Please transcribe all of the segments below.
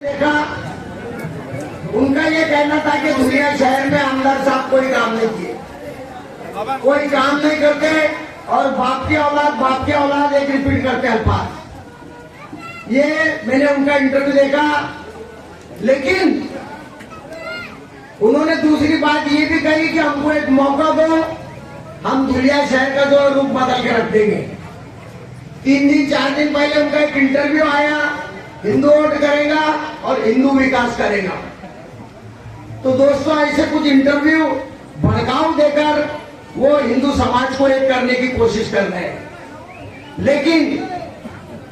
देखा, उनका ये कहना था कि धुलिया शहर में आमदार साहब कोई काम नहीं किए, कोई काम नहीं करते और बाप की औलाद एक रिपीट करते अल्फाज। ये मैंने उनका इंटरव्यू देखा, लेकिन उन्होंने दूसरी बात ये भी कही कि हमको एक मौका दो, हम धुलिया शहर का जो रूप बदल के रख देंगे। 3 दिन 4 दिन पहले उनका एक इंटरव्यू आया, हिंदू वोट करेगा और हिंदू विकास करेगा। तो दोस्तों, ऐसे कुछ इंटरव्यू भड़काऊ देकर वो हिंदू समाज को एक करने की कोशिश कर रहे हैं। लेकिन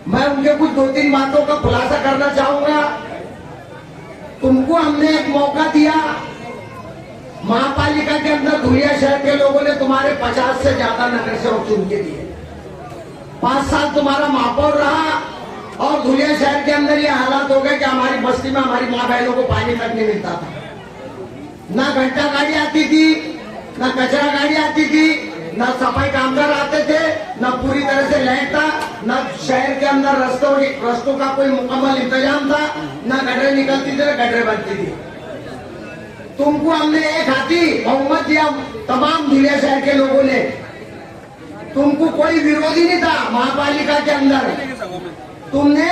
मैं उनके कुछ 2-3 बातों का खुलासा करना चाहूंगा। तुमको हमने एक मौका दिया, महापालिका के अंदर धुलिया शहर के लोगों ने तुम्हारे 50 से ज्यादा नगर सेवक चुन के दिए। 5 साल तुम्हारा महापौर रहा और धुलिया शहर के अंदर ये हालात हो गए कि हमारी बस्ती में हमारी माँ बहनों को पानी तक नहीं मिलता था। ना घंटा गाड़ी आती थी, ना कचरा गाड़ी आती थी, ना सफाई कामगार आते थे, ना पूरी तरह से लाइट था, ना शहर के अंदर रस्तों का कोई मुकम्मल इंतजाम था, ना गटरें निकलती थी, ना गटरें बनती थी। तुमको हमने एक हाथी बहुमत दिया, तमाम धुलिया शहर के लोगों ने। तुमको कोई विरोधी नहीं था महापालिका के अंदर। तुमने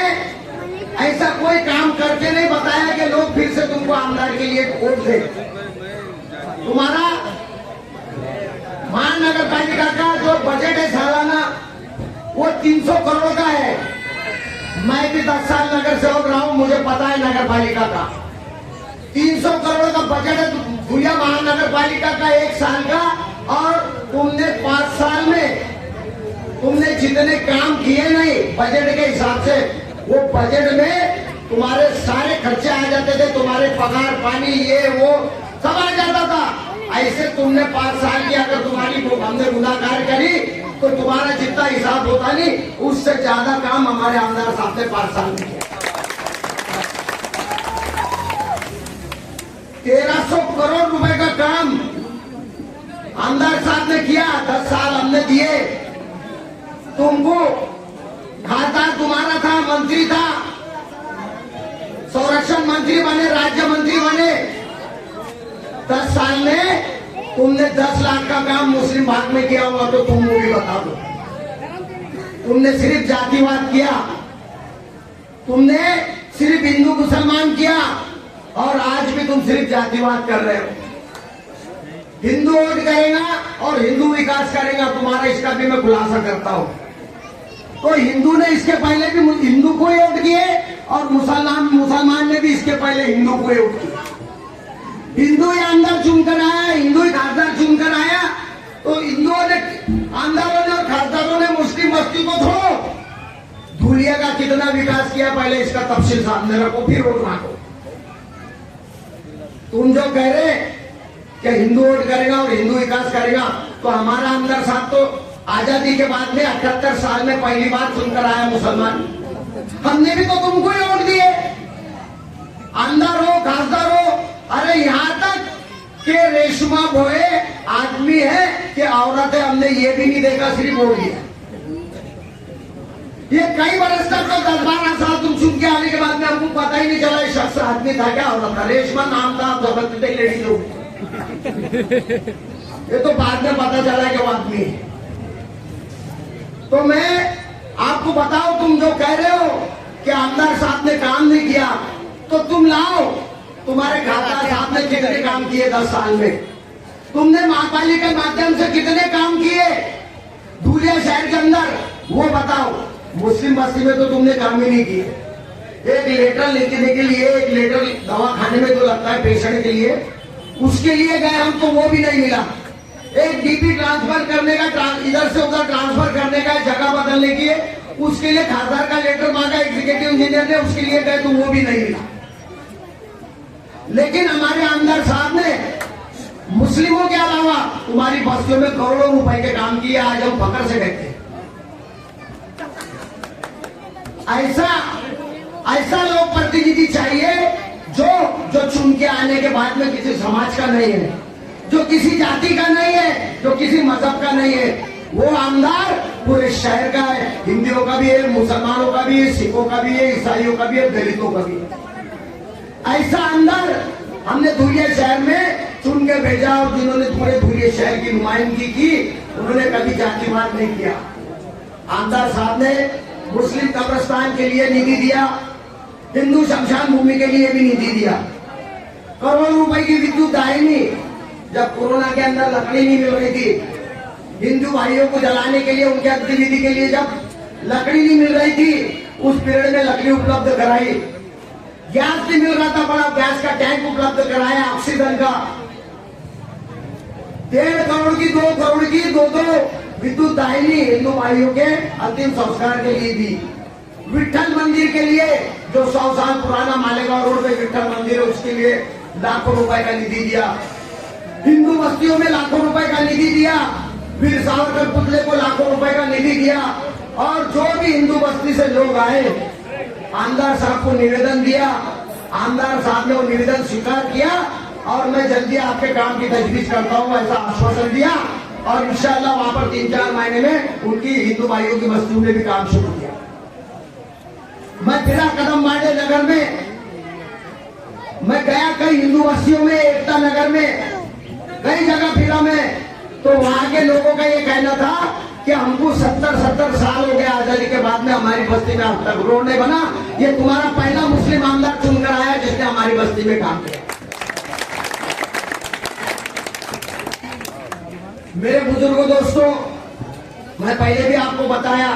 ऐसा कोई काम करके नहीं बताया कि लोग फिर से तुमको आमदार के लिए वोट दे। तुम्हारा महानगर पालिका का जो बजट है सालाना, वो 300 करोड़ का है। मैं भी 10 साल नगर सेवक रहा हूं, मुझे पता है नगर पालिका का 300 करोड़ का बजट है धुलिया महानगर पालिका का 1 साल का। और तुमने 5 साल में तुमने जितने काम किए नहीं बजट के हिसाब से, वो बजट में तुम्हारे सारे खर्चे आ जाते थे, तुम्हारे पगार पानी ये वो सब आ जाता था। ऐसे तुमने 5 साल की अगर तुम्हारी हमने गुनाहगार करी तो तुम्हारा जितना हिसाब होता नहीं, उससे ज्यादा काम हमारे आमदार साहब ने 5 साल में किया। 1300 करोड़ रुपए का काम आमदार साहब ने किया। 10 साल हमने दिए। तुमको खाता तुम्हारा था, मंत्री था, संरक्षण मंत्री बने, राज्य मंत्री बने। 10 साल में तुमने 10 लाख का काम मुस्लिम भाग में किया होगा तो तुम वो भी बता दो। तुमने सिर्फ जातिवाद किया, तुमने सिर्फ हिंदू मुसलमान किया और आज भी तुम सिर्फ जातिवाद कर रहे हो। हिंदू वोट करेगा और हिंदू विकास करेगा, तुम्हारा इसका भी मैं खुलासा करता हूं। तो हिंदू ने इसके पहले भी हिंदू को ही वोट किए और मुसलमान ने भी इसके पहले हिंदू को ही वोट किया। हिंदू ही आमदार चुनकर आया, हिंदू ही खासदार चुनकर आया। तो हिंदुओं ने, आमदारों ने और खासदारों ने मुस्लिम बस्ती को छोड़ो। धुलिया का कितना विकास किया पहले इसका तफसील सामने रखो, फिर वोट मांगो। तुम जो कह रहे कि हिंदू वोट करेगा और हिंदू विकास करेगा, तो हमारा आमदार साहब तो आजादी के बाद में 78 साल में पहली बार चुनकर आया मुसलमान। हमने भी तो तुमको ही वोट दिए, आमदार हो खासदार हो। अरे यहाँ तक कि रेशमा भोए आदमी है कि औरत है, हमने ये भी नहीं देखा, सिर्फ वोट दिया। ये कई बरस तक तो 10-12 साल तुम चुन के आने के बाद में हमको पता ही नहीं चला ये शख्स आदमी था क्या औरत था। रेशमा नाम था, जबरदस्ती लेडीज लोग, ये तो बाद में पता चला कि वो आदमी है। तो मैं आपको बताऊं, तुम जो कह रहे हो कि आमदार साहब ने काम नहीं किया, तो तुम लाओ तुम्हारे खाता साहब ने कितने काम किए 10 साल में। तुमने महापालिका के माध्यम से कितने काम किए धुलिया शहर के अंदर, वो बताओ। मुस्लिम बस्ती में तो तुमने काम ही नहीं किए। एक लेटर लिखने के लिए, एक लेटर दवा खाने में जो लगता है पेशेंट के लिए, उसके लिए गए हम तो वो भी नहीं मिला। एक डीपी ट्रांसफर करने का, इधर से उधर ट्रांसफर करने का, जगह बदलने की, उसके लिए खासदार का लेटर मांगा एग्जीक्यूटिव इंजीनियर ने, उसके लिए गए तो वो भी नहीं मिला। लेकिन हमारे आमदार साहब ने मुस्लिमों के अलावा तुम्हारी बस्तियों में करोड़ों रुपए के काम किए। आज हम फकर से कहते हैं। ऐसा लोक प्रतिनिधि चाहिए जो चुन के आने के बाद में किसी समाज का नहीं है, जो किसी जाति का नहीं है, जो किसी मजहब का नहीं है। वो आमदार पूरे शहर का है, हिंदुओं का भी है, मुसलमानों का भी है, सिखों का भी है, ईसाइयों का भी है, दलितों का भी है। ऐसा अंदर हमने धुलिया शहर में चुन के भेजा और जिन्होंने पूरे धुलिया शहर की नुमाइंदगी की उन्होंने कभी जातिवाद नहीं किया। आमदार साहब ने मुस्लिम कब्रिस्तान के लिए निधि दिया, हिंदू शमशान भूमि के लिए भी निधि दिया, करोड़ों रुपए की विद्युत दाहिनी। जब कोरोना के अंदर लकड़ी नहीं मिल रही थी, हिंदू भाइयों को जलाने के लिए उनके गतिविधि के लिए जब लकड़ी नहीं मिल रही थी, उस पीरियड में लकड़ी उपलब्ध कराई। गैस नहीं मिल रहा था, बड़ा गैस का टैंक उपलब्ध कराया, ऑक्सीजन का। 1.5 करोड़ की 2 करोड़ की दो विद्युत दाहिनी हिंदू भाइयों के अंतिम संस्कार के लिए दी। विठल मंदिर के लिए जो 100 साल पुराना मालेगांव रोड पे विठल मंदिर है, उसके लिए लाखों रुपए का निधि दिया। हिंदू बस्तियों में लाखों रुपए का निधि दिया। वीर सावरकर पुतले को लाखों रुपए का निधि दिया। और जो भी हिंदू बस्ती से लोग आए, आमदार साहब को निवेदन दिया, आमदार साहब ने वो निवेदन स्वीकार किया और मैं जल्दी आपके काम की तजवीज करता हूँ, ऐसा आश्वासन दिया। और इंशाअल्लाह वहां पर 3-4 महीने में उनकी हिंदू भाइयों की बस्तियों में भी काम शुरू किया। मैं फिरा कदम बांटे नगर में, मैं गया कई हिंदू बस्तियों में, एकता नगर में, कई जगह फिरा मैं, तो वहां के लोगों का ये कहना था कि हमको 70 साल हो गया आजादी के बाद में हमारी बस्ती में अब तक रोड नहीं बना। ये तुम्हारा पहला मुस्लिम आमदार चुनकर आया जिसने हमारी बस्ती में काम किया। मेरे बुजुर्गों दोस्तों, मैं पहले भी आपको बताया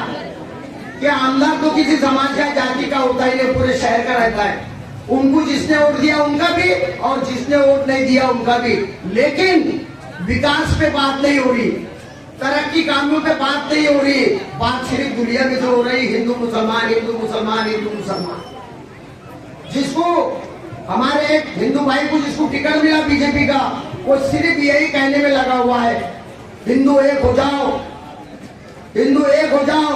कि आमदार तो किसी समाज का जाति का होता ही नहीं, पूरे शहर का रहता है। उनको जिसने वोट दिया उनका भी और जिसने वोट नहीं दिया उनका भी। लेकिन विकास पे बात नहीं हो रही, तरक्की कामों पे बात नहीं हो रही। बात सिर्फ दुनिया में जो हो रही, हिंदू मुसलमान हिंदू मुसलमान हिंदू मुसलमान। जिसको हमारे एक हिंदू भाई को जिसको टिकट मिला बीजेपी का, वो सिर्फ यही कहने में लगा हुआ है, हिंदू एक हो जाओ, हिंदू एक हो जाओ,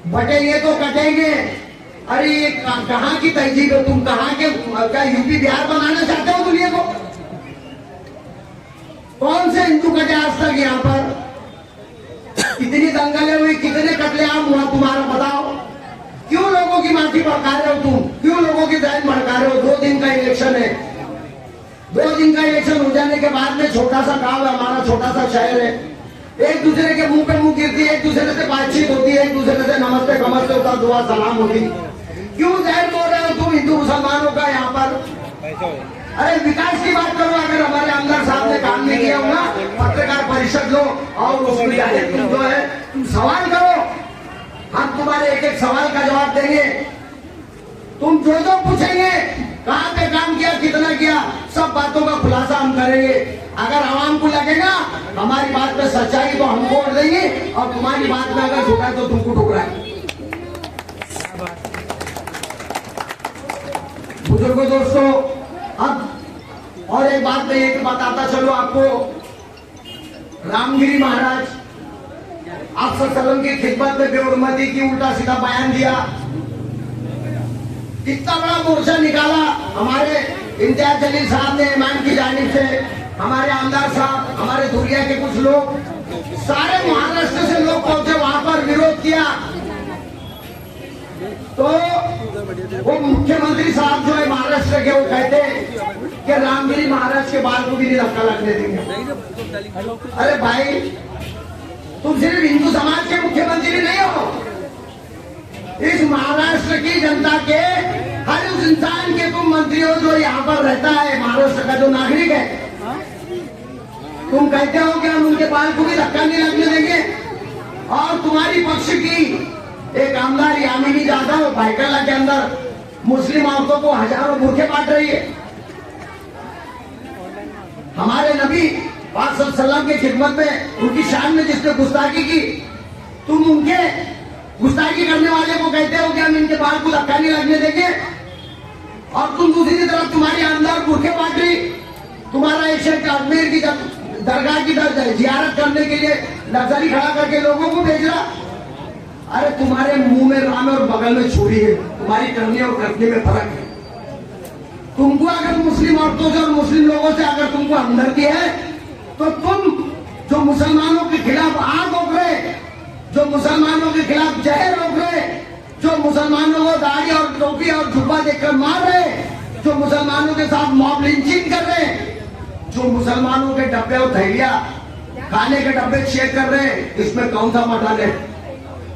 बटेंगे तो कटेंगे। अरे ये कहाँ की तहजीब है? तुम कहाँ के, क्या यूपी बिहार बनाना चाहते हो दुनिया को? कौन से हिंदू कटे आज तक यहाँ पर? कितनी दंगलें हुई, कितने कत्लेआम हुआ तुम्हारा बताओ? क्यों लोगों की माथी भड़का रहे हो तुम? क्यों लोगों की जान भड़का रहे हो? 2 दिन का इलेक्शन है, 2 दिन का इलेक्शन हो जाने के बाद में छोटा सा गांव है हमारा, छोटा सा शहर है, एक दूसरे के मुंह पे मुंह गिरती है, एक दूसरे से बातचीत होती है, एक दूसरे से नमस्ते कमस्ते होता, दुआ सलाम होती। क्यों जहर बोल रहे हो तुम हिंदू मुसलमानों का यहाँ पर? अरे विकास की बात करो। अगर हमारे आमदार साहब ने काम नहीं किया होगा, पत्रकार परिषद लो और उसमें जाके तुम जो है तुम सवाल करो, हम तुम्हारे एक एक सवाल का जवाब देंगे। तुम जो जो पूछेंगे, कहाँ पे काम किया, कितना किया, सब बातों का खुलासा हम करेंगे। अगर आवाम को लगेगा हमारी बात में सच्चाई तो हम वोट देंगे, और तुम्हारी बात में अगर झूठा तो तुमको ठुकराएंगे। बुजुर्गों दोस्तों, अब और एक बात मैं एक बताता चलो आपको। रामगिरी महाराज आप सल्लम की खिदमत में बेहुरमती की उल्टा सीधा बयान दिया, कितना बड़ा मोर्चा निकाला। हमारे इम्तियाज जलील साहब ने ईमान की जानिब से, हमारे आमदार साहब, हमारे धुलिया के कुछ लोग, सारे महाराष्ट्र से लोग पहुंचे, वहां पर विरोध किया। तो वो मुख्यमंत्री साहब जो है महाराष्ट्र के, वो कहते कि रामगिरी महाराज के बाल को भी नहीं धक्का लगने देंगे। अरे भाई, तुम सिर्फ हिंदू समाज के मुख्यमंत्री नहीं हो, इस महाराष्ट्र की जनता के हर उस इंसान के तुम मंत्री हो जो यहाँ पर रहता है, महाराष्ट्र का जो नागरिक है। तुम कहते हो कि हम उनके बाल को भी धक्का नहीं लगने देंगे। और तुम्हारी पक्ष की एक आमदार यामिनी जाधव भाईकला के अंदर मुस्लिम औरतों को हजारों बुरखे बांट रही है। हमारे नबी पाक सल्लल्लाहु अलैहि वसल्लम की खिदमत में, उनकी शान में जिसने गुस्ताखी की, तुम उनके गुस्ताखी करने वाले को कहते हो कि हम इनके बाल को धक्का नहीं लगने देंगे। और तुम दूसरी तरफ तुम्हारी आमदार बुरखे बांट रही, तुम्हारा एक शेख अजमेर की दरगाह की जियारत करने के लिए नजरी खड़ा करके लोगों को भेज रहा। अरे तुम्हारे मुंह में राम और बगल में छुरी है, तुम्हारी करने और करने में फर्क है। तुमको अगर मुस्लिम औरतों से और मुस्लिम लोगों से अगर तुमको हमदर्दी है, तो तुम जो मुसलमानों के खिलाफ आग रोक रहे, जो मुसलमानों के खिलाफ जहर रोक रहे, जो मुसलमानों को दाढ़ी और टोपी और जुब्बा देखकर मार रहे, जो मुसलमानों के साथ मॉब लिंचिंग कर रहे हैं, जो मुसलमानों के डब्बे और थैलियां खाने के डब्बे चेक कर रहे हैं, इसमें कौन सा मर्डर है?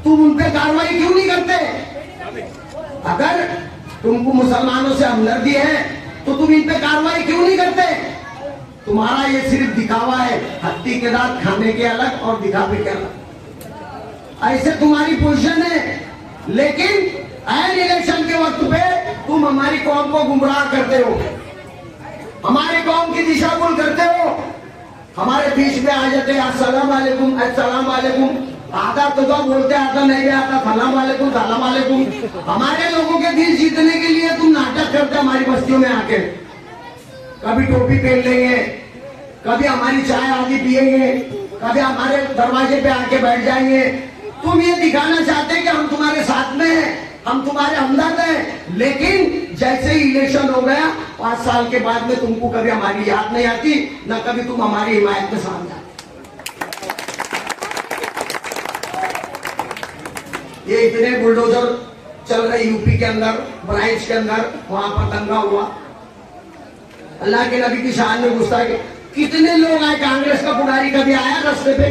तुम उन पे कार्रवाई क्यों नहीं करते? अगर तुमको मुसलमानों से हमदर्दी है तो तुम इन पे कार्रवाई क्यों नहीं करते? तुम्हारा ये सिर्फ दिखावा है, हत्ती के दांत खाने के अलग और दिखावे के अलग, ऐसे तुम्हारी पोजीशन है। लेकिन एन इलेक्शन के वक्त पे तुम हमारी कौम को गुमराह करते हो, हमारी कौम की दिशा भूल करते हो, हमारे बीच में आ जाते हैं अस्सलाम वालेकुम अस्सलाम वालेकुम, आधा तो बोलते आता नहीं भी आता सलाम वालेकुम सलाम वालेकुम। हमारे लोगों के दिल जीतने के लिए तुम नाटक करते हमारी बस्तियों में आके, कभी टोपी पहन लेंगे, कभी हमारी चाय आदि पिएंगे, कभी हमारे दरवाजे पे आके बैठ जाएंगे। तुम ये दिखाना चाहते हैं कि हम तुम्हारे साथ में हैं, हम तुम्हारे हमदर्द हैं, लेकिन जैसे ही इलेक्शन हो गया 5 साल के बाद में तुमको कभी हमारी याद नहीं आती, ना कभी तुम हमारी हिमायत में सामने आते। ये इतने बुलडोजर चल रहे यूपी के अंदर, बहराइच के अंदर, वहां पर दंगा हुआ, अल्लाह के नबी की शान में घुसा के कितने लोग आए। कांग्रेस का पुजारी कभी आया रास्ते पे?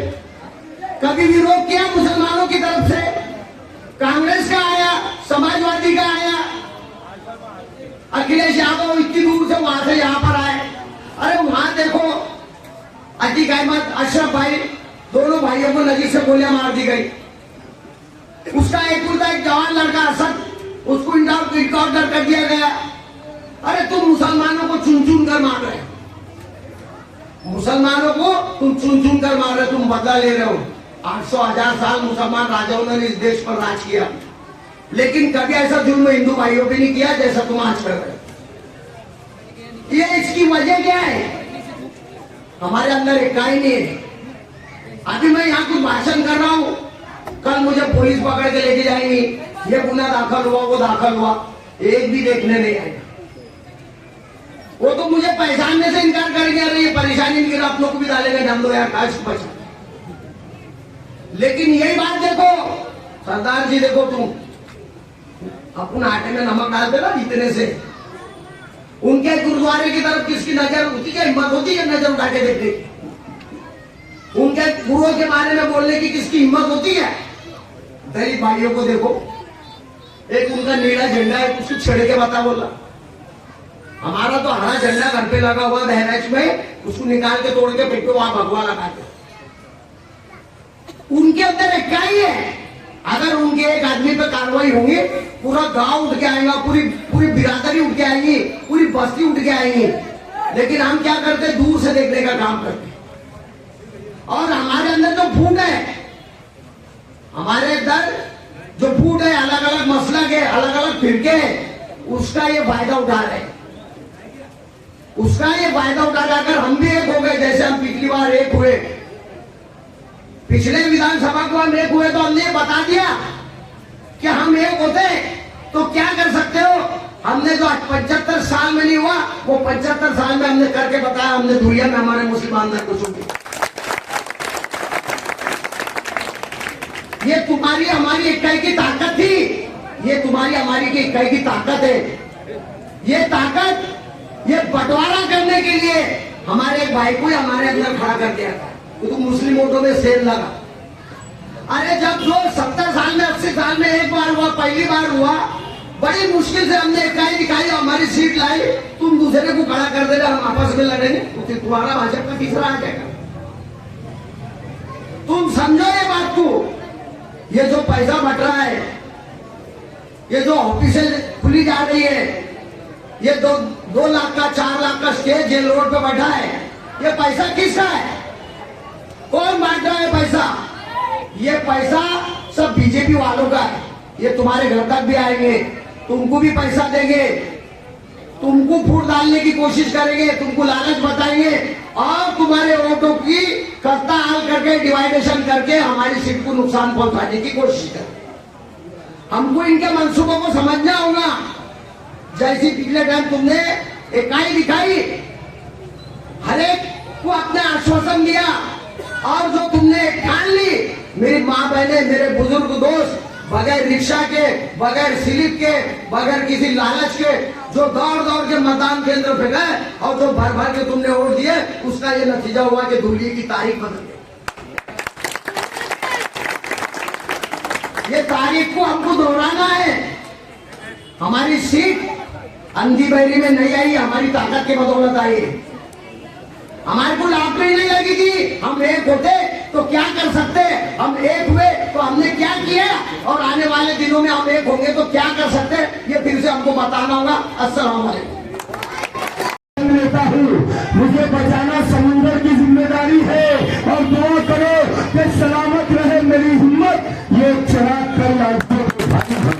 कभी विरोध किया मुसलमानों की तरफ से? कांग्रेस का आया, समाजवादी का आया, अखिलेश यादव इतनी दूर से वहां से यहां पर आए। अरे वहां देखो अतीक अहमद, अशरफ भाई, दोनों भाइयों को नदी से गोलियां मार दी गई। उसका एक जवान लड़का असद, उसको इनकाउंटर कर दिया गया। अरे तुम मुसलमानों को चुन चुन कर मार रहे हो, मुसलमानों को तुम चुन चुन कर मार रहे हो, तुम बदला ले रहे हो। 800,000 साल मुसलमान राजाओं ने इस देश पर राज किया, लेकिन कभी ऐसा जुल्म हिंदू भाइयों पे नहीं किया जैसा तुम आज कर रहे हो। ये इसकी वजह क्या है? हमारे अंदर इकाई नहीं है। अभी मैं यहाँ कुछ भाषण कर रहा हूँ, कल मुझे पुलिस पकड़ के लेके जाएंगी, ये गुना दाखिल हुआ, वो दाखिल हुआ, एक भी देखने नहीं आएगा। वो तो मुझे पहचानने से इनकार करेंगे, अरे ये परेशानी नहीं, अपनों को भी डालेंगे, जम दो यार काश पहचान। लेकिन यही बात देखो सरदार जी, देखो तुम अपन आटे में नमक डालते ना जीतने से, उनके गुरुद्वारे की तरफ किसकी नजर होती है? हिम्मत होती है नजर उठा के देखने की? उनके गुरुओं के बारे में बोलने की किसकी हिम्मत होती है? गरीब भाइयों को देखो, एक उनका नीला झंडा है, उसको छेड़ के बता बोला। हमारा तो हरा झंडा घर पे लगा हुआ बहराइच में, उसको निकाल के तोड़ के फेंको, वहां भगवा लगा के। उनके अंदर इकाई है। अगर उनके एक आदमी पे कार्रवाई होगी, पूरा गांव उठ के आएगा, पूरी बिरादरी उठ के आएगी, पूरी बस्ती उठ के आएगी। लेकिन हम क्या करते? दूर से देखने का काम करते। और हमारे अंदर जो फूट है, हमारे अंदर जो फूट है, अलग अलग मसला के, अलग अलग फिरके, उसका ये फायदा उठा रहे हैं, उसका ये फायदा उठा जाकर हम भी एक हो गए। जैसे हम पिछली बार एक हुए, पिछले विधानसभा को हम एक हुए, तो हमने बता दिया कि हम एक होते तो क्या कर सकते हो। हमने जो 75 साल में नहीं हुआ, वो 75 साल में हमने करके बताया। हमने दुनिया में हमारे मुसलमान को छूटी। ये तुम्हारी हमारी इकाई की ताकत थी, ये तुम्हारी हमारी की इकाई की ताकत है। ये ताकत, ये बंटवारा करने के लिए हमारे एक भाई को हमारे अंदर खड़ा कर दिया था। तो मुस्लिम वोटों में सेल लगा। अरे जब जो 70 साल में 80 साल में एक बार हुआ, पहली बार हुआ, बड़ी मुश्किल से हमने इकाई दिखाई, हमारी सीट लाई। तुम दूसरे को खड़ा कर देना, हम आपस में लड़ेंगे, तो तुम्हारा भाजपा का तीसरा आ जाएगा। तुम समझो ये बात को। ये जो पैसा बट रहा है, ये जो ऑफिसें खुली जा रही है, ये 2 लाख का 4 लाख का स्टेज जेल रोड पे बैठा है, ये पैसा किसका है? कौन बांट रहा है पैसा? ये पैसा सब बीजेपी वालों का है। ये तुम्हारे घर तक भी आएंगे, तुमको भी पैसा देंगे, तुमको फूट डालने की कोशिश करेंगे, तुमको लालच बताएंगे और तुम्हारे वोटों की खस्ता हाल करके, डिवाइडेशन करके हमारी सीट को नुकसान पहुंचाने की कोशिश करें। हमको इनके मंसूबों को समझना होगा। जैसी पिछले टाइम तुमने इकाई दिखाई, हर एक को अपने आश्वासन दिया, और जो तुमने ठान ली, मेरी माँ बहने, मेरे बुजुर्ग दोस्त, बगैर रिक्शा के, बगैर स्लिप के, बगैर किसी लालच के जो दौड़ दौड़ के मतदान केंद्र पे गए और जो भर भर के तुमने वोट दिए, उसका ये नतीजा हुआ कि धुलिये की तारीख बदल गई। ये तारीख को हमको दोहराना है। हमारी सीट अंधी बहरी में नहीं आई, हमारी ताकत की बदौलत आई। हमारे को लापरी नहीं लगेगी। हम एक होते तो क्या कर सकते, हम एक हुए तो हमने क्या किया, और आने वाले दिनों में हम एक होंगे तो क्या कर सकते, ये फिर से हमको बताना होगा। अस्सलाम वालेकुम। लेता हूँ, मुझे बचाना समुंदर की जिम्मेदारी है, और दुआ करो कि सलामत रहे मेरी हिम्मत। ये चिराग कल लाखों को भारी है।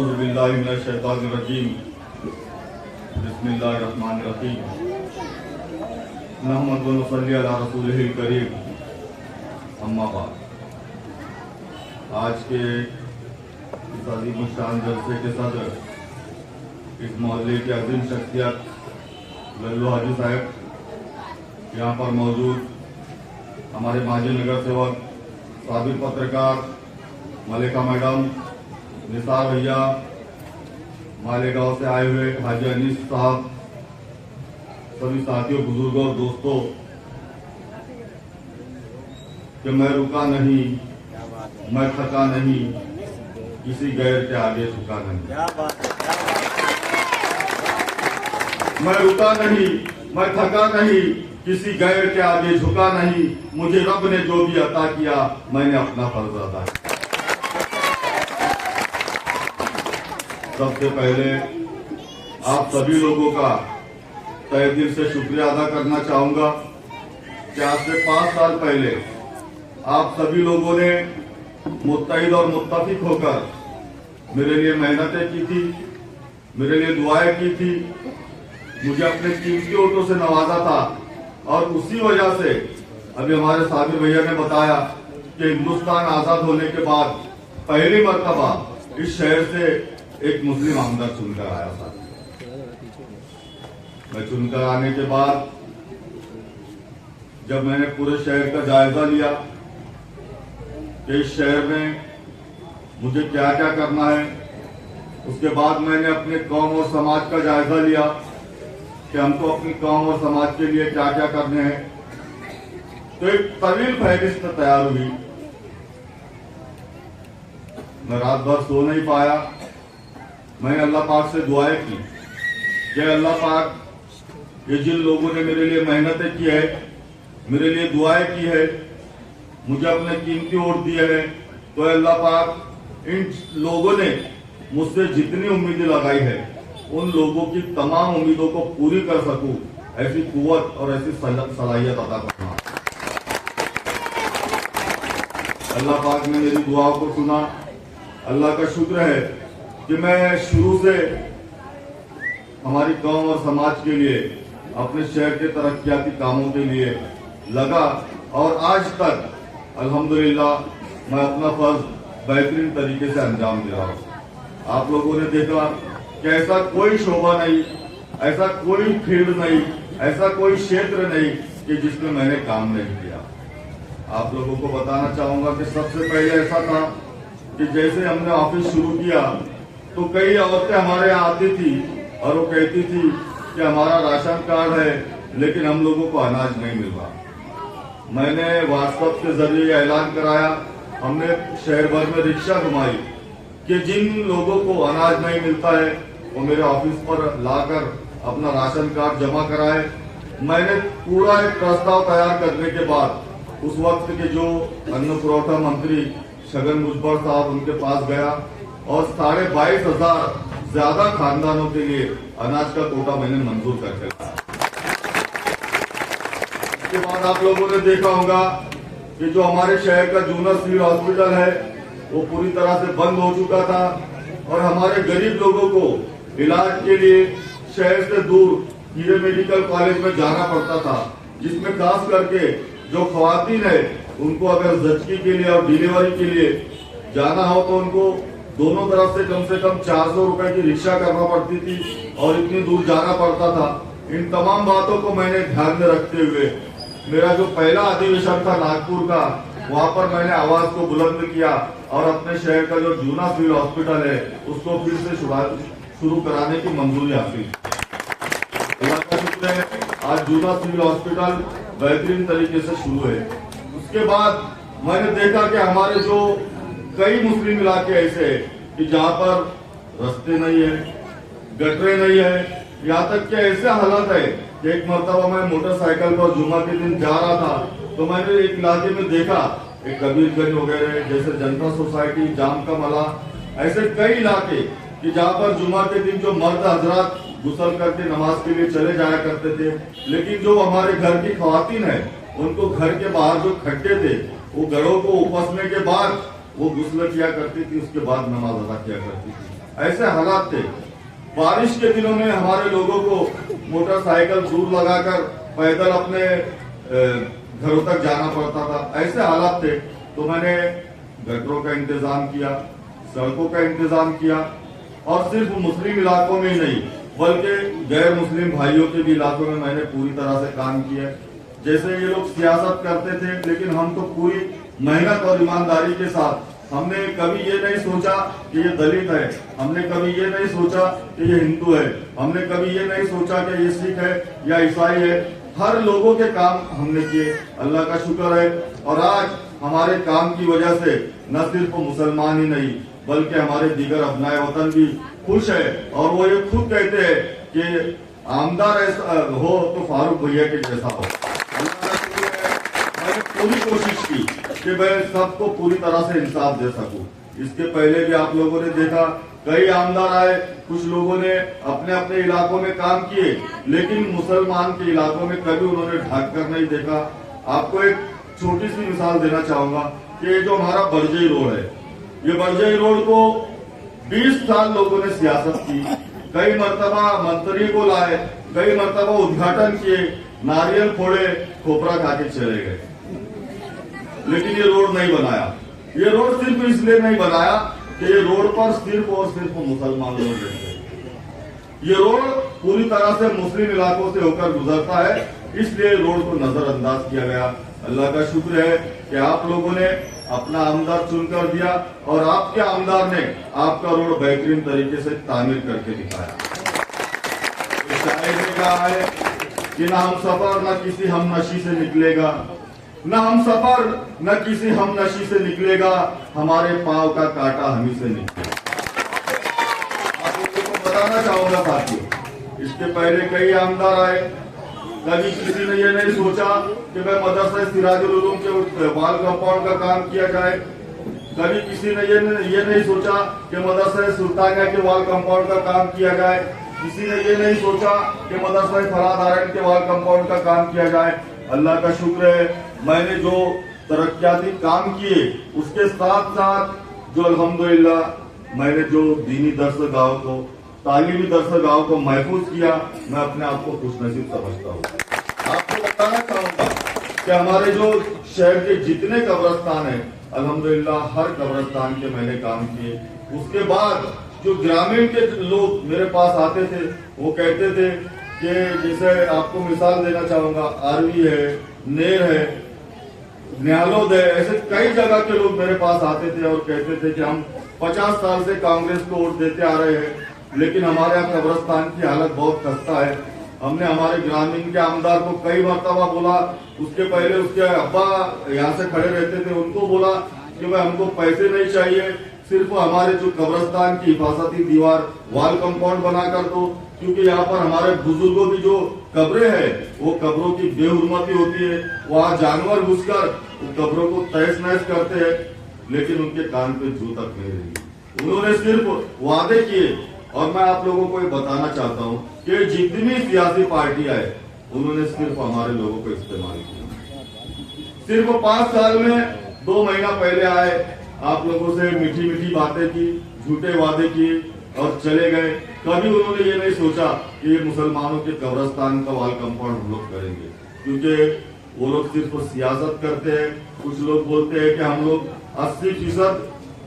बिस्मिल्लाहिर्रहमानिर्रहीम। बिस्मिल्लाहिर्रहमानिर्रहीम। नहमदुहु व नसल्ली अला रसूलिहिल करीम। अम्मा बाद। आज के इस अज़ीम शान जलसे के सदर, इस मोहल्ले के अजीम शख्सियत लल्लू हाजी साहब, यहाँ पर मौजूद हमारे माजी नगर सेवक, साबिर पत्रकार मलिका मैडम, निसार भैया, मालेगांव से आए हुए हाजी अनीस साहब, सभी साथियों, बुजुर्गों और दोस्तों, कि मैं रुका नहीं, मैं थका नहीं, किसी गैर के आगे झुका नहीं। मैं रुका नहीं, मैं थका नहीं, किसी गैर के आगे झुका नहीं। मुझे रब ने जो भी अता किया, मैंने अपना फर्ज अदा किया। सबसे पहले आप सभी लोगों का तहे दिल से शुक्रिया अदा करना चाहूंगा कि आज से 5 साल पहले आप सभी लोगों ने मुत्तहिद और मुत्तफिक होकर मेरे लिए मेहनतें की थी, मेरे लिए दुआएं की थी, मुझे अपने कीमती वोटों से नवाजा था। और उसी वजह से अभी हमारे साबिर भैया ने बताया कि हिंदुस्तान आजाद होने के बाद पहली मर्तबा इस शहर से एक मुस्लिम आमदार चुनकर आया था। मैं चुनकर आने के बाद जब मैंने पूरे शहर का जायजा लिया कि इस शहर में मुझे क्या क्या करना है, उसके बाद मैंने अपने कौम और समाज का जायजा लिया कि हमको अपनी कौम और समाज के लिए क्या क्या करने हैं। तो एक तवील फहरिस्त तैयार हुई। मैं रात भर सो नहीं पाया। मैंने अल्लाह पाक से दुआएं की कि अल्लाह पाक, ये जिन लोगों ने मेरे लिए मेहनतें की है, मेरे लिए दुआएं की है, मुझे अपने कीमती वोट दिए हैं, तो अल्लाह पाक इन लोगों ने मुझसे जितनी उम्मीदें लगाई है, उन लोगों की तमाम उम्मीदों को पूरी कर सकूं, ऐसी कुव्वत और ऐसी सलाहियत अदा करना। अल्लाह पाक ने मेरी दुआओं को सुना। अल्लाह का शुक्र है कि मैं शुरू से हमारी कौम और समाज के लिए, अपने शहर के तरक्याती कामों के लिए लगा, और आज तक अल्हम्दुलिल्लाह मैं अपना फर्ज बेहतरीन तरीके से अंजाम दे रहा हूँ। आप लोगों ने देखा कि ऐसा कोई शोबा नहीं, ऐसा कोई फील्ड नहीं, ऐसा कोई क्षेत्र नहीं कि जिसमें मैंने काम नहीं किया। आप लोगों को बताना चाहूंगा कि सबसे पहले ऐसा था कि जैसे हमने ऑफिस शुरू किया तो कई औरतें हमारे यहाँ आती थी और वो कहती थी कि हमारा राशन कार्ड है लेकिन हम लोगों को अनाज नहीं मिल रहा। मैंने व्हाट्सएप के जरिए ऐलान कराया, हमने शहर भर में रिक्शा घुमाई कि जिन लोगों को अनाज नहीं मिलता है वो मेरे ऑफिस पर लाकर अपना राशन कार्ड जमा कराए। मैंने पूरा एक प्रस्ताव तैयार करने के बाद उस वक्त के जो अन्न पुरवठा मंत्री छगन भुजबल साहब, उनके पास गया और 22,500 ज्यादा खानदानों के लिए अनाज का कोटा मैंने मंजूर करके लाया। इसके बाद आप लोगों ने देखा होगा कि जो हमारे शहर का जूनियर सिविल हॉस्पिटल है वो पूरी तरह से बंद हो चुका था और हमारे गरीब लोगों को इलाज के लिए शहर से दूर हीरे मेडिकल कॉलेज में जाना पड़ता था, जिसमें खास करके जो ख्वातीन है उनको अगर जचकी के लिए और डिलीवरी के लिए जाना हो तो उनको दोनों तरफ से कम 400 रुपए की रिक्शा करना पड़ती थी और इतनी दूर जाना पड़ता था। इन तमाम बातों को मैंने ध्यान में रखते हुए मेरा जो पहला अधिवेशन था नागपुर का, वहां पर मैंने आवाज को बुलंद किया और अपने शहर का जो जूना सिविल हॉस्पिटल है उसको फिर से शुरू कराने की मंजूरी हासिल की। अल्लाह का शुक्र है, आज जूना सिविल हॉस्पिटल बेहतरीन तरीके से शुरू है। उसके बाद मैंने देखा कि हमारे जो कई मुस्लिम इलाके ऐसे हैं कि जहाँ पर रास्ते नहीं है, गटरे नहीं है, यहाँ तक कि ऐसे हालत है कि एक मरतबा मैं मोटरसाइकिल पर जुम्मा के दिन जा रहा था तो मैंने एक इलाके में देखा, एक कबीरगंज वगैरह जैसे जनता सोसाइटी, जाम का मला, ऐसे कई इलाके कि जहाँ पर जुम्मा के दिन जो मर्द हजरात गुसल करके नमाज के लिए चले जाया करते थे, लेकिन जो हमारे घर की खवातीन है उनको घर के बाहर जो खड्डे थे वो घरों को उपसने के बाद वो गुस्ल किया करती थी, उसके बाद नमाज अदा किया करती थी। ऐसे हालात थे। बारिश के दिनों में हमारे लोगों को मोटरसाइकिल दूर लगाकर पैदल अपने घरों तक जाना पड़ता था। ऐसे हालात थे तो मैंने गटरों का इंतजाम किया, सड़कों का इंतजाम किया और सिर्फ मुस्लिम इलाकों में ही नहीं बल्कि गैर मुस्लिम भाइयों के भी इलाकों में मैंने पूरी तरह से काम किया। जैसे ये लोग सियासत करते थे लेकिन हम तो पूरी मेहनत और ईमानदारी के साथ, हमने कभी ये नहीं सोचा कि ये दलित है, हमने कभी ये नहीं सोचा कि ये हिंदू है, हमने कभी ये नहीं सोचा कि ये सिख है या ईसाई है। हर लोगों के काम हमने किए, अल्लाह का शुक्र है। और आज हमारे काम की वजह से न सिर्फ मुसलमान ही नहीं बल्कि हमारे दीगर अपनाए वतन भी खुश है और वो ये खुद कहते हैं कि आमदार ऐसा हो तो फारूक भैया के जैसा हो। मैंने पूरी कोशिश की कि मैं सबको पूरी तरह से इंसाफ दे सकूं। इसके पहले भी आप लोगों ने देखा कई आमदार आए, कुछ लोगों ने अपने अपने इलाकों में काम किए लेकिन मुसलमान के इलाकों में कभी उन्होंने ढक कर नहीं देखा। आपको एक छोटी सी मिसाल देना चाहूंगा कि ये जो हमारा बरजई रोड है, ये बरजई रोड को 20 साल लोगों ने सियासत की, कई मर्तबा मंत्री को लाए, कई मर्तबा उद्घाटन किए, नारियल फोड़े, खोपरा खा के चले गए, लेकिन ये रोड नहीं बनाया। ये रोड सिर्फ इसलिए नहीं बनाया कि ये रोड पर सिर्फ और सिर्फ मुसलमान लोग रहते हैं। ये रोड पूरी तरह से मुस्लिम इलाकों से होकर गुजरता है, इसलिए रोड को नजरअंदाज किया गया। अल्लाह का शुक्र है कि आप लोगों ने अपना आमदार चुनकर दिया और आपके आमदार ने आपका रोड बेहतरीन तरीके से तामीर करके दिखाया। शायद ने कहा है कि ना हम सफर न किसी हम नशी से निकलेगा, न हम सफर न किसी हम नशी से निकलेगा, हमारे पांव का कांटा हमी से निकलेगा। आप लोगों को बताना चाहूंगा साथियों, इसके पहले कई आमदार आए, कभी किसी ने ये नहीं सोचा कि मैं मदरसा सिराजुल उलूम के वाल कंपाउंड का काम किया जाए, कभी किसी ने ये नहीं सोचा कि मदरसा सुल्तानिया के वाल कंपाउंड का काम किया जाए, किसी ने ये नहीं सोचा कि मदरसा फलादारन के वाल कंपाउंड का काम किया जाए। अल्लाह का शुक्र है, मैंने जो तरक्याती काम किए उसके साथ साथ जो अल्हम्दुलिल्लाह मैंने जो दीनी दरसगाहों को, तालीमी दरसगाहों को महफूज किया, मैं अपने आप को खुशनसीब समझता हूँ। आपको बताना चाहूंगा कि हमारे जो शहर के जितने कब्रिस्तान हैं, अल्हम्दुलिल्लाह हर कब्रिस्तान के मैंने काम किए। उसके बाद जो ग्रामीण के लोग मेरे पास आते थे वो कहते थे कि जैसे आपको मिसाल देना चाहूंगा, आरवी है, नेर है, न्यालोद है, ऐसे कई जगह के लोग मेरे पास आते थे और कहते थे कि हम 50 साल से कांग्रेस को वोट देते आ रहे हैं लेकिन हमारे यहाँ कब्रिस्तान की हालत बहुत खस्ता है। हमने हमारे ग्रामीण के आमदार को कई मरतबा बोला, उसके पहले उसके अब्बा यहाँ से खड़े रहते थे, उनको बोला कि भाई हमको पैसे नहीं चाहिए, सिर्फ हमारे जो कब्रिस्तान की हिफाजती दीवार वाल कंपाउंड बना कर दो, क्योंकि यहाँ पर हमारे बुजुर्गों की जो कब्रें हैं वो कब्रों की बेहुरमती होती है, वहाँ जानवर घुसकर कब्रों को तहस नहस करते हैं, लेकिन उनके कान पे जू तक नहीं रही। उन्होंने सिर्फ वादे किए और मैं आप लोगों को ये बताना चाहता हूँ कि जितनी सियासी पार्टियां है उन्होंने सिर्फ हमारे लोगों को इस्तेमाल किया। सिर्फ 5 साल में 2 महीना पहले आए, आप लोगों से मीठी मीठी बातें की, झूठे वादे किए और चले गए। कभी उन्होंने ये नहीं सोचा कि ये मुसलमानों के कब्रिस्तान का वाल कंपाउंड हम लोग करेंगे, क्योंकि वो लोग सिर्फ सियासत करते हैं। कुछ लोग बोलते हैं कि हम लोग 80%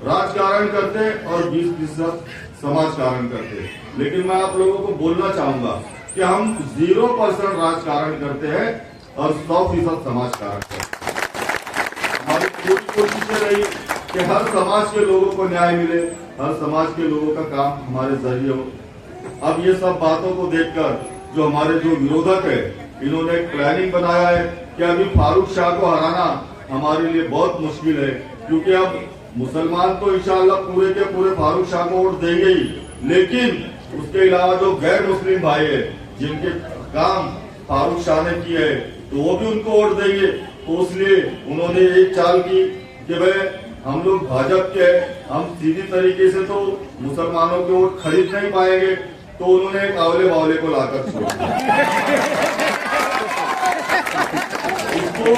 राजकारण करते हैं और 20% समाजकारण करते हैं, लेकिन मैं आप लोगों को बोलना चाहूंगा कि हम 0% राजकारण करते हैं और 100% समाजकारण करते हैं। हमारी कोशिशें रही कि हर समाज के लोगों को न्याय मिले, हर समाज के लोगों का काम हमारे जरिए हो। अब ये सब बातों को देखकर जो हमारे जो विरोधक है, इन्होंने एक प्लानिंग बनाया है कि अभी फारूक शाह को हराना हमारे लिए बहुत मुश्किल है, क्योंकि अब मुसलमान तो इंशाअल्लाह पूरे के पूरे फारूक शाह को वोट देंगे ही, लेकिन उसके अलावा जो गैर मुस्लिम भाई है जिनके काम फारूक शाह ने किए है, तो वो भी उनको वोट देंगे। तो इसलिए उन्होंने एक चाल की कि भाई हम लोग भाजपा के, हम सीधी तरीके से तो मुसलमानों के वोट खरीद नहीं पाएंगे, तो उन्होंने एक आवले बावले को लाकर छोड़ दिया। इसको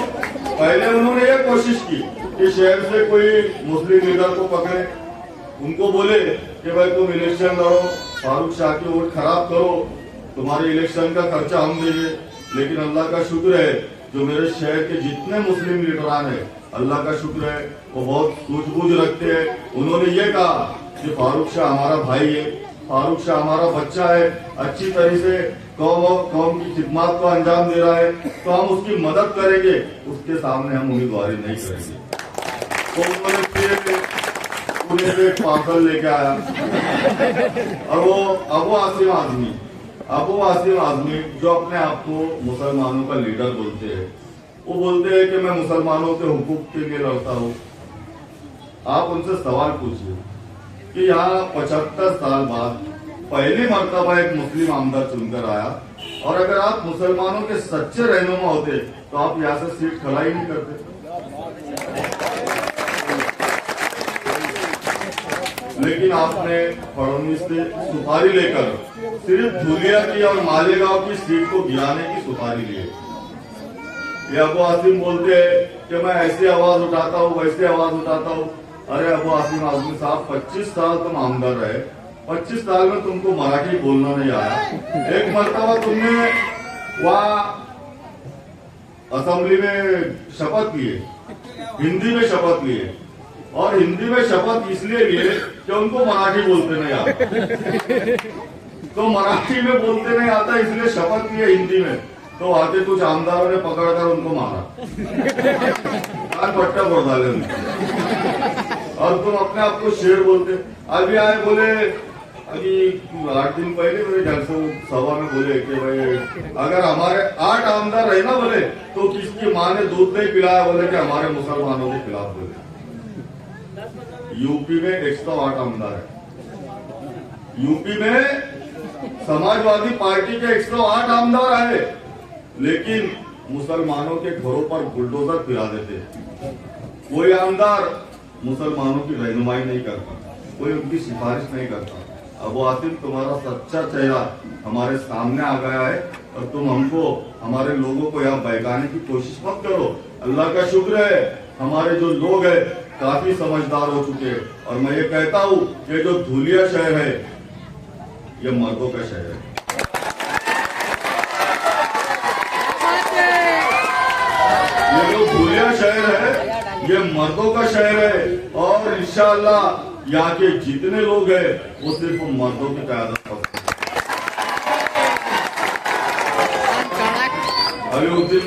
पहले उन्होंने ये कोशिश की कि शहर से कोई मुस्लिम लीडर को पकड़े, उनको बोले कि भाई तुम इलेक्शन लड़ो, फारूक शाह की वोट खराब करो, तुम्हारे इलेक्शन का खर्चा हम देंगे। लेकिन अल्लाह का शुक्र है जो मेरे शहर के जितने मुस्लिम लीडरान है, अल्लाह का शुक्र है वो बहुत सूझबूझ रखते हैं। उन्होंने ये कहा कि फारूक शाह हमारा भाई है, फारूक शाह हमारा बच्चा है, अच्छी तरह से कौम की खिदमत को अंजाम दे रहा है, तो हम उसकी मदद करेंगे, उसके सामने हम उम्मीदवारी नहीं करेंगे। तो उन्होंने फिर पुणे से पार्सल लेके आया और वो अबू आसिम आजमी जो अपने आप को मुसलमानों का लीडर बोलते हैं, वो बोलते हैं कि मैं मुसलमानों के हुकूक के लिए लड़ता हूँ। आप उनसे सवाल पूछिए कि यहाँ 75 साल बाद पहली मर्तबा एक मुस्लिम आमदार चुनकर आया, और अगर आप मुसलमानों के सच्चे रहनुमा होते तो आप यहाँ से सीट खड़ा ही नहीं करते। लेकिन आपने फडणवीस से सुपारी लेकर सिर्फ धुलिया की और मालेगांव की सीट को गिराने की सुपारी ली। ये अबू आसिम बोलते हैं कि मैं ऐसी आवाज उठाता हूँ, वैसे आवाज उठाता हूँ। अरे अबू आसिम आजमी साहब, 25 साल तुम आमदार रहे, 25 साल में तुमको मराठी बोलना नहीं आया। एक मरतबा तुमने वहाँ असेंबली में शपथ लिए, हिंदी में शपथ लिए, और हिंदी में शपथ इसलिए लिए कि उनको मराठी बोलते नहीं आता, तो मराठी में बोलते नहीं आता इसलिए शपथ लिए हिंदी में। तो आके कुछ आमदारों ने पकड़कर उनको मारा, पट्टा फोड़ डाले और तुम अपने आप को शेर बोलते। अभी आए बोले, अभी 8 दिन पहले मेरे जलसों सभा में बोले कि भाई अगर हमारे 8 आमदार रहे ना बोले तो किसकी माँ ने दूध नहीं पिलाया, बोले कि हमारे मुसलमानों के खिलाफ। बोले यूपी में 108 आमदार है, यूपी में समाजवादी पार्टी के 108 आमदार आए, लेकिन मुसलमानों के घरों पर बुलडोजर फिरा देते। कोई आमदार मुसलमानों की रहनुमाई नहीं करता, कोई उनकी सिफारिश नहीं करता। अबू आसिम, तुम्हारा सच्चा चेहरा हमारे सामने आ गया है और तुम हमको, हमारे लोगों को यहाँ बहकाने की कोशिश मत करो। अल्लाह का शुक्र है हमारे जो लोग हैं काफी समझदार हो चुके हैं, और मैं ये कहता हूँ कि जो धुलिया शहर है ये मर्दों का शहर है। ये जो धुलिया शहर है ये मर्दों का शहर है, और इंशाअल्लाह यहाँ के जितने लोग हैं वो सिर्फ मर्दों की क़यादत करते हैं। अभी उस दिन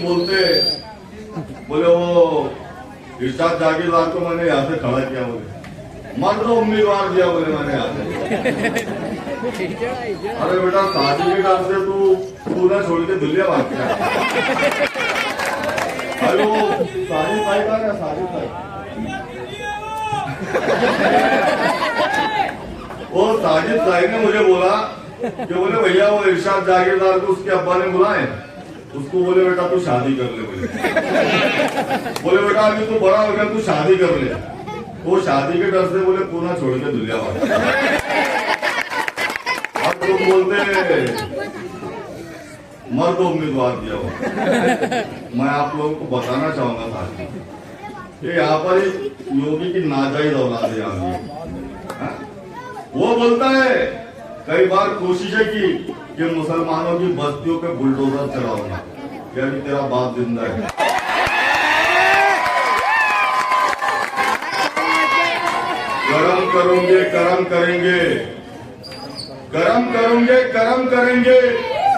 बोले वो इरशाद जागीरदार को मैंने यहाँ से खड़ा किया, बोले मर्द उम्मीदवार दिया, बोले मैंने यहाँ से। अरे बेटा, शादी के डर से तू ना छोड़ के दुनिया भाग गया। अरे वो साजिद भाई का क्या, साजिद भाई वो साजिद भाई ने मुझे बोला कि बोले भैया वो इरशाद जागीरदार को उसके अब्बा ने बुलाए, उसको बोले बेटा तू शादी कर ले। बोले बेटा अभी तू बड़ा हो गया, तू शादी कर ले। वो शादी के डर से बोले पूना छोड़ के दुनिया भाग। अब तुम बोलते मर्द उम्मीदवार दिया हो। मैं आप लोगों को बताना चाहूंगा साथी कि यहाँ पर एक योगी की नाजायज औलाद है। वो बोलता है, कई बार कोशिशें की कि मुसलमानों की बस्तियों पे बुलडोजर चलाऊंगा, यानी तेरा बाप जिंदा है। गरम करोगे करम करेंगे, गरम करोगे करम करेंगे,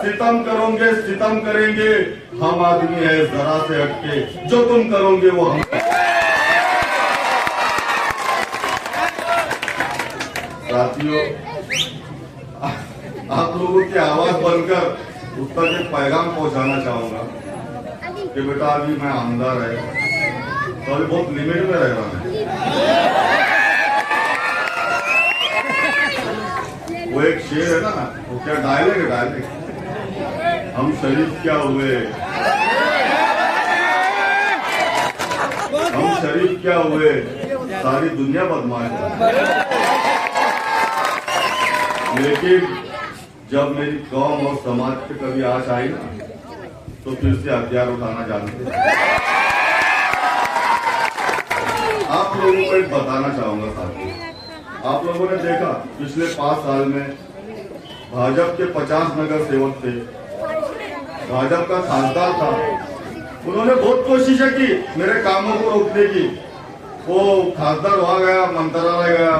सितम करोगे सितम करेंगे, हम आदमी है जरा से हटके, जो तुम करोगे वो हम। साथियों, आप लोगों की आवाज बनकर उस तक एक पैगाम पहुंचाना चाहूंगा कि बेटा अभी मैं आमदार है तो अभी बहुत लिमिट में रह रहा हूं। वो एक शेर है ना, वो क्या डायलेक्ट हम शरीफ क्या हुए, हम शरीफ क्या हुए, सारी दुनिया बदमाश है। लेकिन जब मेरी कौम और समाज पे कभी आश आई ना, तो फिर से हथियार उठाना जानते हैं। आप लोगों को एक बताना चाहूंगा साथियों, आप लोगों ने देखा पिछले 5 साल में भाजपा के 50 नगर सेवक थे, भाजपा का खासदार था, उन्होंने बहुत कोशिशें की मेरे कामों को रोकने की। वो खासदार वहां गया, मंत्रालय गया,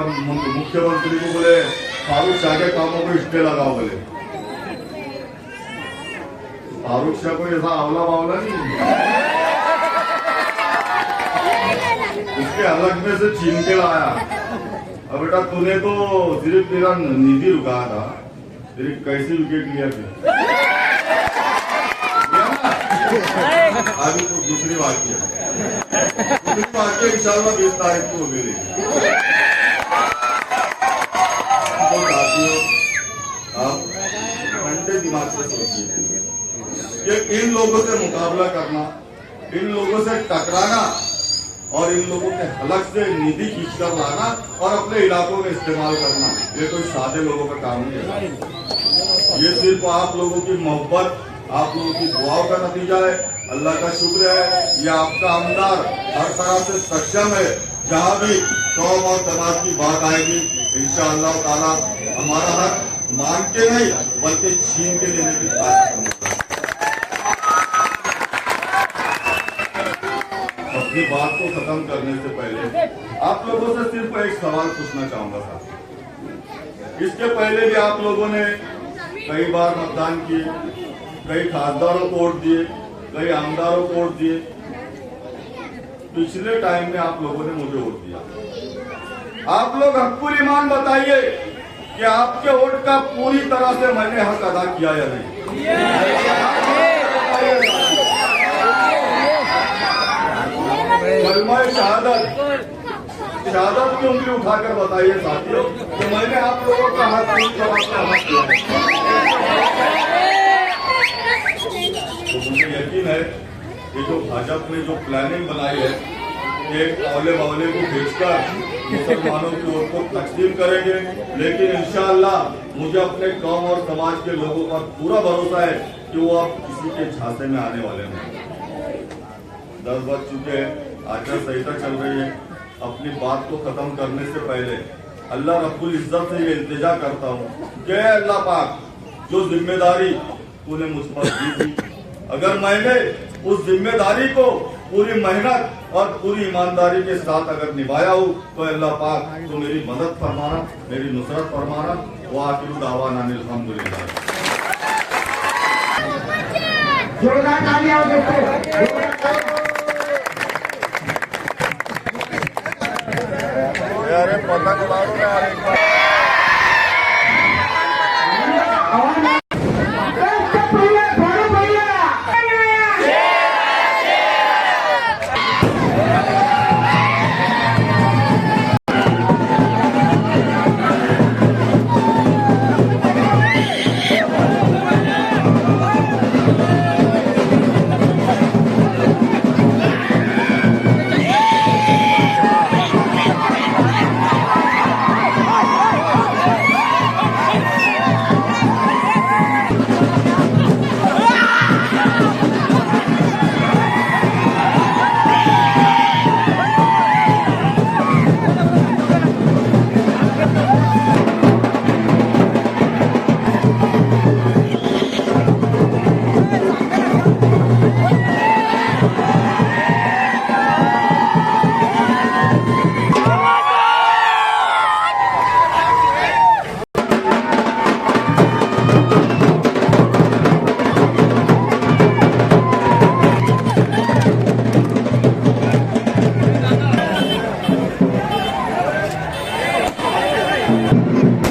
मुख्यमंत्री को बोले फारूक शाह के कामों को स्टे लगाओ बोले। फारूक शाह को ऐसा आवला बावला नहीं, उसके अलग में से छीन के लाया। अब बेटा तूने तो सिर्फ तेरा निधि रुका था, तेरी कैसी विकेट लिया फिर? अभी तो दूसरी वाक्य इंशाल्लाह 20 तारीख को मिलेगी। तो साथियों, आप ठंडे दिमाग से सोचिए कि इन लोगों से मुकाबला करना, इन लोगों से टकराना और इन लोगों के हलक से निधि खींचकर लाना और अपने इलाकों में इस्तेमाल करना, ये कोई सादे लोगों का काम नहीं है। ये सिर्फ आप लोगों की मोहब्बत, आप लोगों की दुआओं का नतीजा है। अल्लाह का शुक्र है, ये आपका आमदार हर तरह से सक्षम है। जहाँ भी कौम और समाज की बात आएगी इंशाअल्लाह ताला हमारा हक मांग के नहीं बल्कि छीन के लेने की बात करूंगा। अपनी बात को खत्म करने से पहले आप लोगों से सिर्फ एक सवाल पूछना चाहूंगा साहब। इसके पहले भी आप लोगों ने कई बार मतदान किए, कई खासदारों को वोट दिए, कई आमदारों को वोट दिए। पिछले टाइम में आप लोगों ने मुझे वोट दिया। आप लोग हक़ुल ईमान बताइए कि आपके वोट का पूरी तरह से मैंने हक अदा किया या नहीं? कलमा शहादत की उंगली उठाकर बताइए साथियों कि मैंने आप लोगों का हक पूरी तरह से अदा किया। तो मुझे यकीन है कि जो भाजपा ने जो प्लानिंग बनाई है, एक औले बावले को भेजकर मुसलमानों की वोट को तकसीम करेंगे, लेकिन इंशाअल्लाह मुझे अपने कौम और समाज के लोगों पर पूरा भरोसा है कि वो अब किसी के झांसे में आने वाले नहीं। 10 बज चुके हैं, आचार संहिता चल रही है। अपनी बात को खत्म करने से पहले अल्लाह रब्बुल इज्जत से ये इल्तिजा करता हूँ कि अल्लाह पाक जो जिम्मेदारी तूने मुझ पर दी थी, अगर मैंने उस जिम्मेदारी को पूरी मेहनत और पूरी ईमानदारी के साथ अगर निभाया हो तो अल्लाह पाक तो मेरी मदद फरमाना, मेरी नुसरत फरमाना। वो आखिर दावाना अल्हम्दुलिल्लाह। जोरदार तालियां दोस्तों। अरे पता चला है।